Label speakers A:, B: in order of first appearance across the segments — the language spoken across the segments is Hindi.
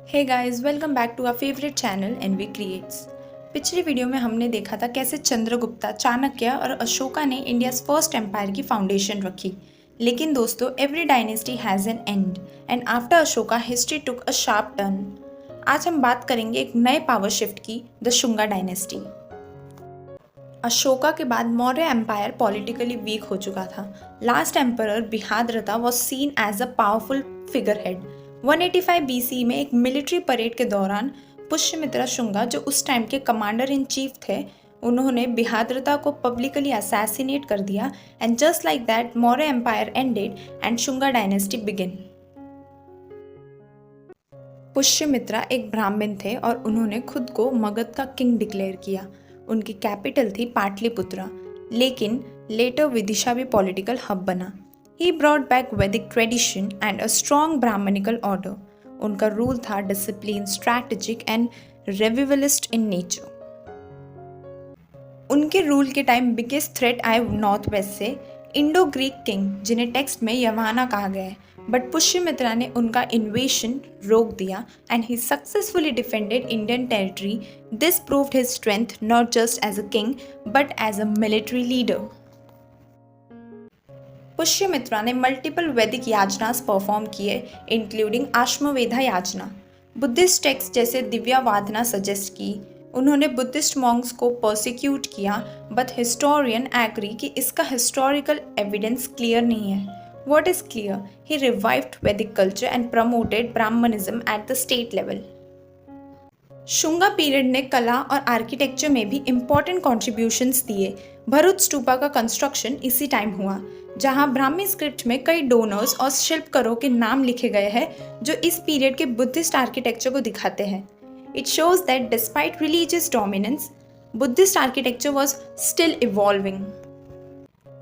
A: Hey guys, welcome back to our favourite channel NV Creates. पिछली वीडियो में हमने देखा था कैसे चंद्रगुप्ता, चाणक्य और अशोका ने इंडियाज़ फर्स्ट एम्पायर की फाउंडेशन रखी। लेकिन दोस्तों, every dynasty has an end and after Ashoka history took a sharp turn. आज हम बात करेंगे एक नए पावर शिफ्ट की, द शुंगा डायनेस्टी। अशोका के बाद मौर्य एम्पायर पॉलिटिकली वीक हो चुका था। Last emperor Brihadratha was seen as a powerful figure head. 185 BC में एक मिलिट्री परेड के दौरान पुष्यमित्रा शुंगा, जो उस टाइम के कमांडर इन चीफ थे, उन्होंने बिहाद्रता को पब्लिकली असैसिनेट कर दिया and just like that Maurya empire ended and Shunga dynasty begin. Pushyamitra एक ब्राह्मण थे और उन्होंने खुद को मगध का किंग डिक्लेयर किया। उनकी कैपिटल थी पाटलिपुत्रा, लेकिन लेटर विदिशा भी पॉलिटिकल हब बना। He brought back Vedic tradition and a strong Brahmanical order. उनका रूल था discipline, strategic and revivalist in nature. उनके रूल के टाइम बिगेस्ट थ्रेट आए नॉर्थ वेस्ट से इंडो ग्रीक किंग, जिन्हें टेक्स्ट में यवाना कहा गया है, बट पुष्यमित्रा ने उनका इन्वेशन रोक दिया and he successfully defended Indian territory. This proved his strength not just as a king but as a military leader. Pushyamitra ने मल्टीपल वैदिक याजनास परफॉर्म किए, including Ashvamedha yajna. Buddhist text जैसे दिव्यावादना सजेस्ट की। उन्होंने बुद्धिस्ट मॉन्क्स को प्रोसिक्यूट किया, बट हिस्टोरियन एग्री कि इसका हिस्टोरिकल एविडेंस क्लियर नहीं है। What is clear? He revived Vedic culture and promoted Brahmanism at the state level. Shunga period ने कला और आर्किटेक्चर में भी इम्पॉर्टेंट कॉन्ट्रीब्यूशंस दिए। भरूच स्तूपा का कंस्ट्रक्शन इसी टाइम हुआ, जहां ब्राह्मी स्क्रिप्ट में कई डोनर्स और शिल्पकारों के नाम लिखे गए हैं जो इस पीरियड के बुद्धिस्ट आर्किटेक्चर को दिखाते हैं। It shows that despite religious dominance, Buddhist architecture was still evolving.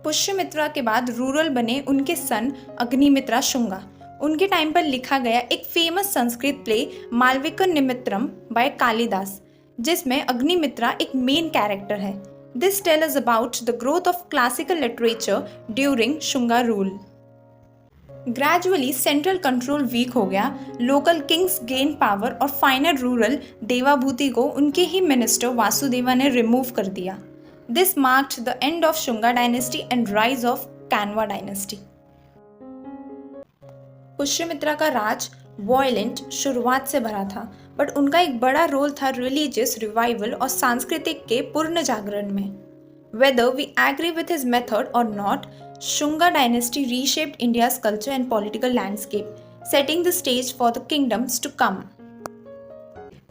A: Pushyamitra के बाद रूरल बने उनके सन अग्निमित्रा शुंगा। उनके टाइम पर लिखा गया एक famous Sanskrit play Malavika Nimitram by Kalidasa, जिसमें अग्निमित्रा एक मेन कैरेक्टर है। This tell us about the growth of classical literature during Shunga rule. Gradually central control weak हो गया, लोकल किंग्स गेन पावर और फाइनल रूरल देवाभूति को उनके ही मिनिस्टर वासुदेवा ने रिमूव कर दिया। This marked the end of Shunga dynasty and rise of Kanva dynasty. Pushyamitra का राज वॉयलेंट शुरुआत से भरा था, बट उनका एक बड़ा रोल था रिलीजियस रिवाइवल और सांस्कृतिक के पूर्ण जागरण में। Whether we agree with his method or not, Shunga dynasty reshaped India's culture and political landscape, setting the stage for the kingdoms to come.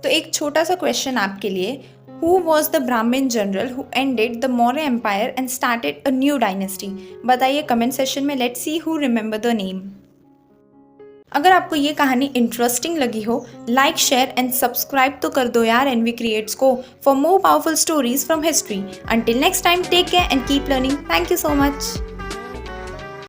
A: तो एक छोटा सा क्वेश्चन आपके लिए, Who was the Brahmin general who ended the Maurya Empire and started a new dynasty? बताइए कमेंट सेशन में। Let's see who remember the name. अगर आपको ये कहानी इंटरेस्टिंग लगी हो, लाइक, शेयर एंड सब्सक्राइब तो कर दो यार एनवी क्रिएट्स को for more powerful stories from history. Until next time, take care and keep learning. Thank you so much.